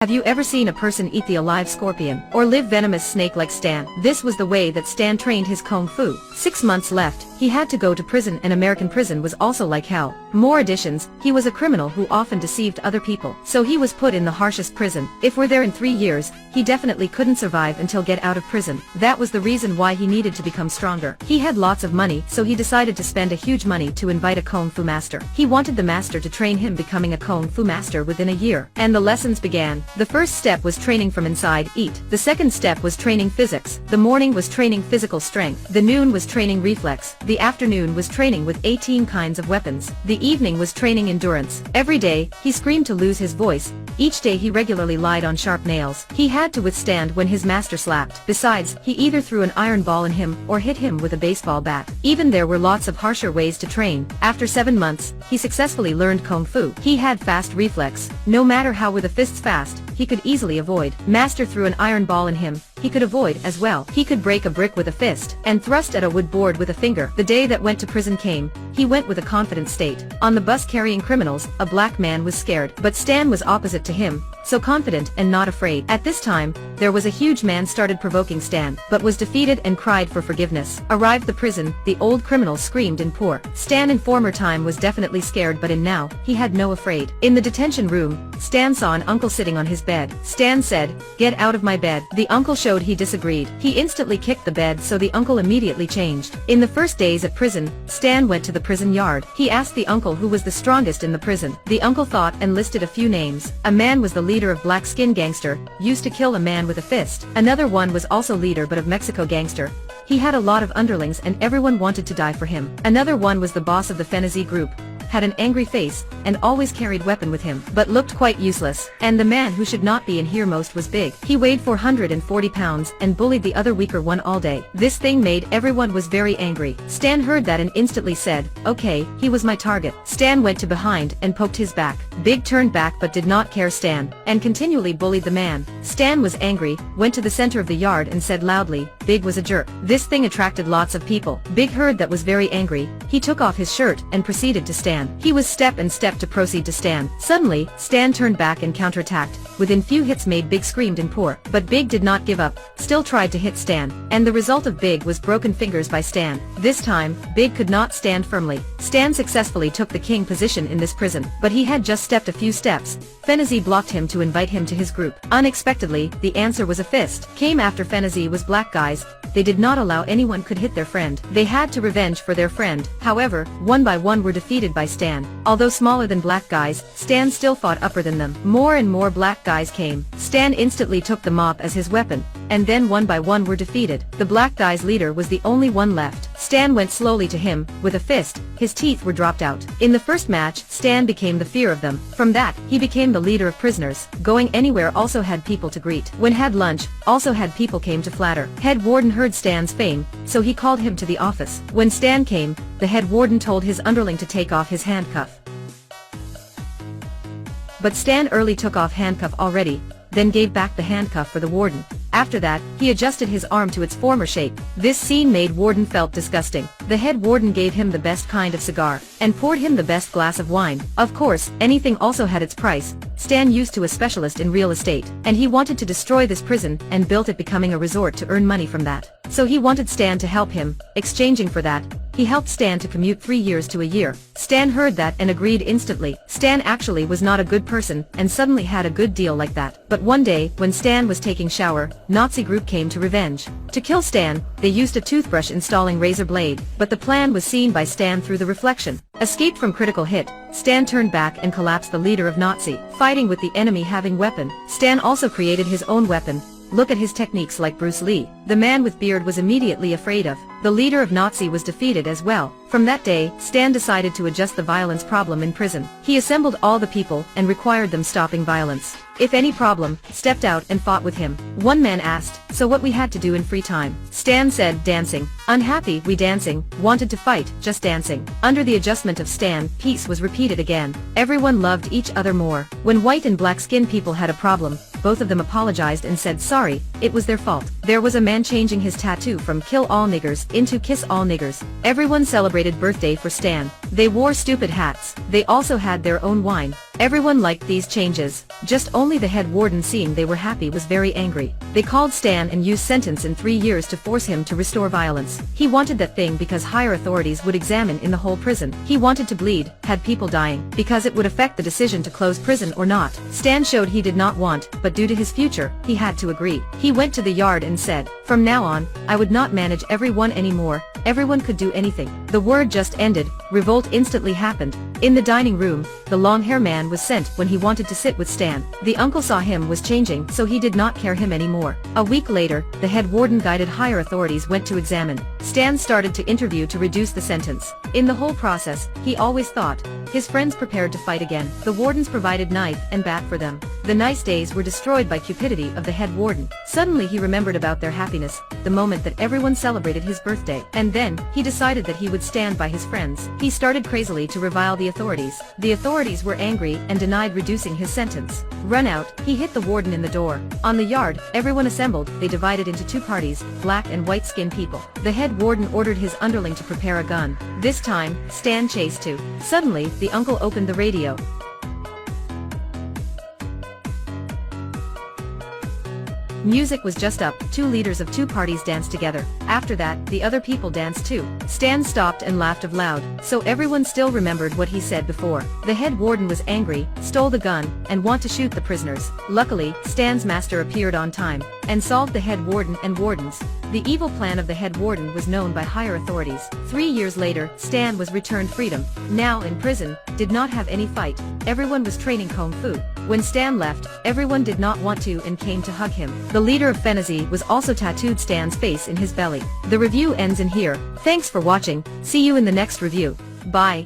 Have you ever seen a person eat the alive scorpion, or live venomous snake like Stan? This was the way that Stan trained his kung fu. 6 months left, he had to go to prison, and American prison was also like hell. More additions, he was a criminal who often deceived other people. So he was put in the harshest prison. If we're there in 3 years, he definitely couldn't survive until get out of prison. That was the reason why he needed to become stronger. He had lots of money, so he decided to spend a huge money to invite a kung fu master. He wanted the master to train him becoming a kung fu master within a year. And the lessons began. The first step was training from inside, eat. The second step was training physics. The morning was training physical strength. The noon was training reflex. The afternoon was training with 18 kinds of weapons. The evening was training endurance. Every day, he screamed to lose his voice. Each day he regularly lied on sharp nails. He had to withstand when his master slapped. Besides, he either threw an iron ball in him or hit him with a baseball bat. Even there were lots of harsher ways to train. After 7 months, he successfully learned kung fu. He had fast reflex. No matter how were the fists fast, he could easily avoid. Master threw an iron ball in him, he could avoid as well. He could break a brick with a fist, and thrust at a wood board with a finger. The day that went to prison came, he went with a confident state. On the bus carrying criminals, a black man was scared, but Stan was opposite to him, so confident and not afraid. At this time, there was a huge man started provoking Stan, but was defeated and cried for forgiveness. Arrived the prison, the old criminal screamed in poor. Stan in former time was definitely scared, but in now, he had no afraid. In the detention room, Stan saw an uncle sitting on his bed. Stan said, "Get out of my bed." The uncle showed he disagreed. He instantly kicked the bed, so the uncle immediately changed. In the first days at prison, Stan went to the prison yard. He asked the uncle who was the strongest in the prison. The uncle thought and listed a few names. A man was the leader of black skin gangster, used to kill a man with a fist. Another one was also leader but of Mexico gangster. He had a lot of underlings and everyone wanted to die for him. Another one was the boss of the Fenizi group, had an angry face, and always carried weapon with him, but looked quite useless. And the man who should not be in here most was big. He weighed 440 pounds, and bullied the other weaker one all day. This thing made everyone was very angry. Stan heard that and instantly said, "Okay, he was my target." Stan went to behind and poked his back. Big turned back but did not care Stan, and continually bullied the man. Stan was angry, went to the center of the yard and said loudly, "Big was a jerk." This thing attracted lots of people. Big heard that was very angry. He took off his shirt and proceeded to Stan. He was step and step to proceed to Stan. Suddenly, Stan turned back and counterattacked. Within few hits made Big screamed in poor. But Big did not give up, still tried to hit Stan. And the result of Big was broken fingers by Stan. This time, Big could not stand firmly. Stan successfully took the king position in this prison. But he had just stepped a few steps. Fenizi blocked him to invite him to his group. Unexpectedly, the answer was a fist. Came after Fenizi was black guys. They did not allow anyone could hit their friend. They had to revenge for their friend. However, one by one were defeated by Stan. Although smaller than black guys, Stan still fought upper than them. More and more black guys came. Stan instantly took the mop as his weapon, and then one by one were defeated. The black guy's leader was the only one left. Stan went slowly to him, with a fist. His teeth were dropped out. In the first match, Stan became the fear of them. From that, he became the leader of prisoners. Going anywhere also had people to greet. When had lunch, also had people came to flatter. Head warden heard Stan's fame, so he called him to the office. When Stan came, the head warden told his underling to take off his handcuff. But Stan early took off handcuff already, then gave back the handcuff for the warden. After that, he adjusted his arm to its former shape. This scene made warden felt disgusting. The head warden gave him the best kind of cigar, and poured him the best glass of wine. Of course, anything also had its price. Stan used to a specialist in real estate, and he wanted to destroy this prison and built it becoming a resort to earn money from that. So he wanted Stan to help him, exchanging for that, he helped Stan to commute 3 years to a year. Stan heard that and agreed instantly. Stan actually was not a good person and suddenly had a good deal like that. But one day, when Stan was taking shower, Nazi group came to revenge. To kill Stan, they used a toothbrush installing razor blade, but the plan was seen by Stan through the reflection. Escaped from critical hit, Stan turned back and collapsed the leader of Nazi, fighting with the enemy having weapon. Stan also created his own weapon. Look at his techniques like Bruce Lee. The man with beard was immediately afraid of. The leader of Nazi was defeated as well. From that day, Stan decided to adjust the violence problem in prison. He assembled all the people and required them stopping violence. If any problem, stepped out and fought with him. One man asked, "So what we had to do in free time?" Stan said, "Dancing." Unhappy, we dancing, wanted to fight, just dancing. Under the adjustment of Stan, peace was repeated again. Everyone loved each other more. When white and black skinned people had a problem, both of them apologized and said sorry, it was their fault. There was a man changing his tattoo from Kill All Niggers into Kiss All Niggers. Everyone celebrated birthday for Stan. They wore stupid hats. They also had their own wine. Everyone liked these changes. Just only the head warden, seeing they were happy, was very angry. They called Stan and used sentence in 3 years to force him to restore violence. He wanted that thing because higher authorities would examine in the whole prison. He wanted to bleed, had people dying, because it would affect the decision to close prison or not. Stan showed he did not want, but due to his future, he had to agree. He went to the yard and said, "From now on, I would not manage everyone anymore. Everyone could do anything." The word just ended. Revolt instantly happened. In the dining room, the long-hair man was sent when he wanted to sit with Stan. The uncle saw him was changing, so he did not care him anymore. A week later, the head warden guided higher authorities went to examine. Stan started to interview to reduce the sentence. In the whole process, he always thought. His friends prepared to fight again. The wardens provided knife and bat for them. The nice days were destroyed by cupidity of the head warden. Suddenly he remembered about their happiness, the moment that everyone celebrated his birthday. And then, he decided that he would stand by his friends. He started crazily to revile the authorities. The authorities were angry and denied reducing his sentence. Run out, he hit the warden in the door. On the yard, everyone assembled. They divided into two parties, black and white-skinned people. The head warden ordered his underling to prepare a gun. This time, Stan chased too. Suddenly, the uncle opened the radio. Music was just up. Two leaders of two parties danced together. After that, the other people danced too. Stan stopped and laughed out loud, so everyone still remembered what he said before. The head warden was angry, stole the gun, and wanted to shoot the prisoners. Luckily, Stan's master appeared on time, and solved the head warden and wardens. The evil plan of the head warden was known by higher authorities. 3 years later, Stan was returned freedom. Now in prison, did not have any fight. Everyone was training Kung Fu. When Stan left, everyone did not want to and came to hug him. The leader of Fenizi was also tattooed Stan's face in his belly. The review ends in here. Thanks for watching. See you in the next review. Bye.